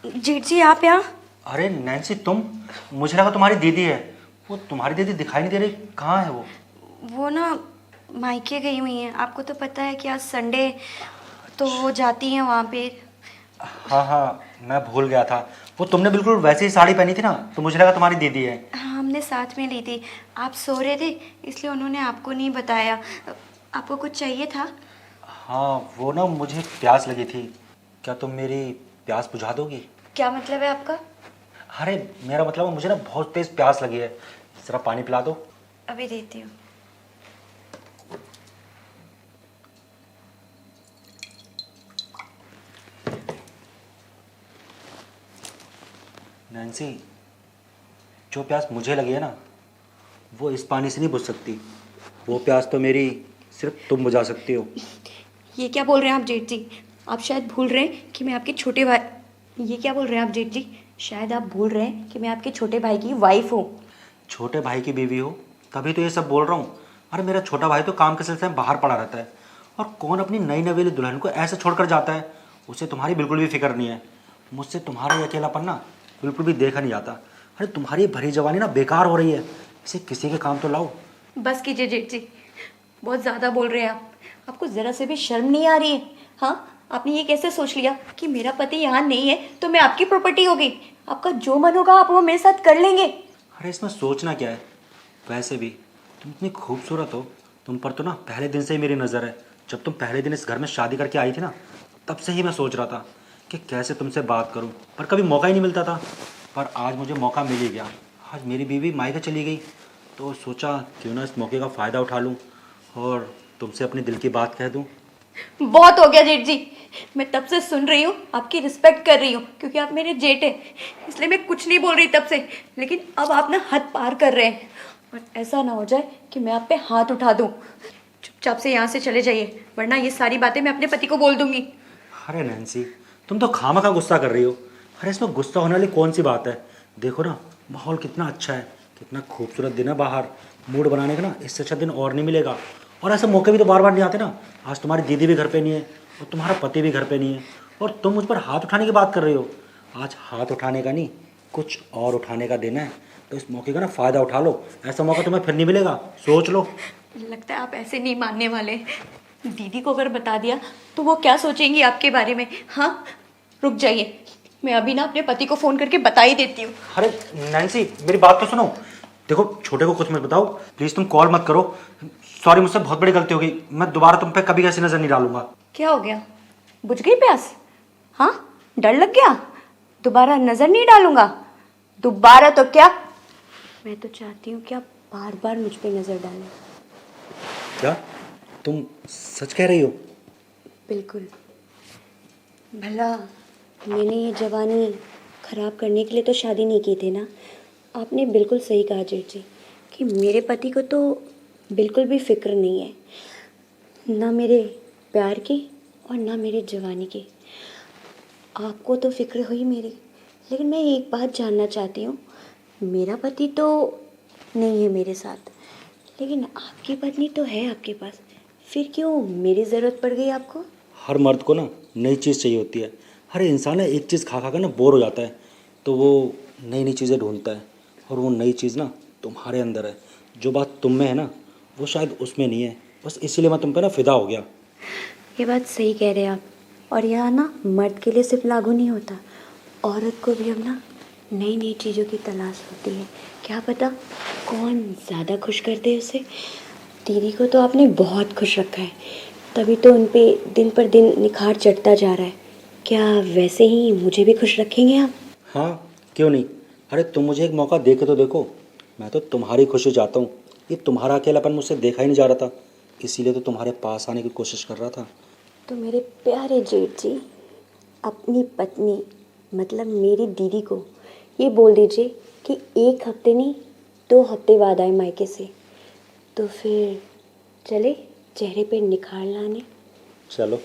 जेठ जी आप यहाँ? अरे नैन्सी तुम, मुझे लगा तुम्हारी दीदी है। वो तुम्हारी दीदी दिखाई नहीं दे रही, कहाँ है वो? वो ना मायके गई हुई हैं। आपको तो पता है कि आज संडे, तो वो जाती हैं वहाँ पे। हाँ हाँ, मैं भूल गया था। वो तुमने बिल्कुल वैसी ही साड़ी पहनी थी ना, तो मुझे लगा तुम्हारी दीदी है। हाँ, हमने साथ में ली थी। आप सो रहे थे इसलिए उन्होंने आपको नहीं बताया। आपको कुछ चाहिए था? हाँ, वो ना मुझे प्यास लगी थी। क्या तुम मेरी प्यास बुझा दोगी? क्या मतलब है आपका? अरे मेरा मतलब है, मुझे ना बहुत तेज प्यास लगी है। जरा पानी पिला दो। अभी देती हूँ। नैन्सी, जो प्यास मुझे लगी है ना, वो इस पानी से नहीं बुझ सकती। वो प्यास तो मेरी सिर्फ तुम बुझा सकती हो। ये क्या बोल रहे हैं आप जेठ जी? आप शायद भूल रहे हैं कि मैं आपके छोटे भाई। ये क्या बोल रहे हैं आप जेठ जी? शायद आप भूल रहे हैं कि मैं आपके छोटे भाई की वाइफ हूँ। छोटे भाई की बीवी हो तभी तो ये सब बोल रहा हूँ। अरे मेरा छोटा भाई तो काम के सिलसिले में बाहर पड़ा रहता है। और कौन अपनी नई नवेली दुल्हन को ऐसे छोड़कर जाता है? उसे तुम्हारी बिल्कुल भी फिक्र नहीं है। मुझसे तुम्हारा ये अकेलापन ना बिल्कुल भी देखा नहीं जाता। अरे तुम्हारी ये भरी जवानी ना बेकार हो रही है। इसे किसी के काम तो लाओ। बस कीजिए जेठ जी, बहुत ज़्यादा बोल रहे हैं आप। आपको ज़रा से भी शर्म नहीं आ रही है? हाँ, आपने ये कैसे सोच लिया कि मेरा पति यहाँ नहीं है तो मैं आपकी प्रॉपर्टी हो गई? आपका जो मन होगा आप वो मेरे साथ कर लेंगे। अरे इसमें सोचना क्या है? वैसे भी तुम इतनी खूबसूरत हो। तुम पर तो ना पहले दिन से ही मेरी नज़र है। जब तुम पहले दिन इस घर में शादी करके आई थी ना, तब से ही मैं सोच रहा था कि कैसे तुमसे बात करूं, पर कभी मौका ही नहीं मिलता था। पर आज मुझे मौका मिल ही गया। आज मेरी बीवी मायके चली गई, तो सोचा क्यों ना इस मौके का फ़ायदा उठा लूं और तुमसे अपने दिल की बात कह दूं। बहुत हो गया जेठ जी। मैं तब से सुन रही हूँ, आपकी रिस्पेक्ट कर रही हूँ क्योंकि आप मेरे जेठ हैं, इसलिए मैं कुछ नहीं बोल रही तब से। लेकिन अब आप ना हद पार कर रहे हैं और ऐसा ना हो जाए कि मैं आप पे हाथ उठा दूँ। चुपचाप से यहाँ से चले जाइए, वरना ये सारी बातें मैं अपने पति को बोल दूंगी। अरे नैन्सी, तुम तो खामखा गुस्सा कर रही हो। अरे इसमें गुस्सा होने वाली कौन सी बात है? देखो ना, माहौल कितना अच्छा है, कितना खूबसूरत दिन है बाहर। मूड बनाने का ना इससे अच्छा दिन और नहीं मिलेगा। और ऐसे मौके भी तो बार बार नहीं आते ना। आज तुम्हारी दीदी भी घर पे नहीं है और तुम्हारा पति भी घर पे नहीं है, और तुम मुझ पर हाथ उठाने की बात कर रही हो। आज हाथ उठाने का नहीं, कुछ और उठाने का दिन है। तो इस मौके का ना फ़ायदा उठा लो। ऐसा मौका तुम्हें फिर नहीं मिलेगा, सोच लो। लगता है आप ऐसे नहीं मानने वाले। दीदी को अगर बता दिया तो वो क्या सोचेंगी आपके बारे में? हाँ, रुक जाइए, मैं अभी ना अपने पति को फोन करके बता ही देती हूँ। अरे नैन्सी, मेरी बात तो सुनो। देखो, छोटे को कुछ मत बताओ प्लीज़, तुम कॉल मत करो। सॉरी, मुझसे बहुत बड़ी गलती हो गई। मैं दोबारा तुम पे कभी ऐसी नज़र नहीं डालूंगा। क्या हो गया? बुझ गई प्यास? हाँ, डर लग गया? दोबारा नजर नहीं डालूंगा। दोबारा तो क्या, मैं तो चाहती हूँ कि आप बार बार मुझ पे नजर डालें। क्या तुम सच कह रही हो? बिल्कुल। भला मैंने ये जवानी खराब करने के लिए तो शादी नहीं की थी ना। आपने बिल्कुल सही कहा जेठ जी कि मेरे पति को तो बिल्कुल भी फिक्र नहीं है, ना मेरे प्यार की और ना मेरी जवानी की। आपको तो फिक्र हुई मेरी, लेकिन मैं एक बात जानना चाहती हूँ। मेरा पति तो नहीं है मेरे साथ, लेकिन आपकी पत्नी तो है आपके पास, फिर क्यों मेरी ज़रूरत पड़ गई आपको? हर मर्द को ना नई चीज़ चाहिए होती है। हर इंसान है एक चीज़ खा खा कर ना बोर हो जाता है, तो वो नई नई चीज़ें ढूंढता है। और वो नई चीज़ ना तुम्हारे अंदर है। जो बात तुम में है ना, वो शायद उसमें नहीं है। बस इसीलिए मैं तुम पे ना फिदा हो गया। ये बात सही कह रहे हैं आप। और यहाँ ना मर्द के लिए सिर्फ लागू नहीं होता, औरत को भी अब ना नई नई चीज़ों की तलाश होती है। क्या पता कौन ज़्यादा खुश करते है उसे। दीदी को तो आपने बहुत खुश रखा है, तभी तो उन पे दिन पर दिन निखार चढ़ता जा रहा है। क्या वैसे ही मुझे भी खुश रखेंगे आप? हाँ, क्यों नहीं। अरे तुम मुझे एक मौका दे के तो देखो। मैं तो तुम्हारी खुशी चाहता हूँ। ये तुम्हारा अकेलापन मुझसे देखा ही नहीं जा रहा था, इसीलिए तो तुम्हारे पास आने की कोशिश कर रहा था। तो मेरे प्यारे जेठ जी, अपनी पत्नी मतलब मेरी दीदी को ये बोल दीजिए कि 1 हफ्ते नहीं 2 हफ्ते बाद आए मायके से, तो फिर चले चेहरे पे निखार लाने। चलो।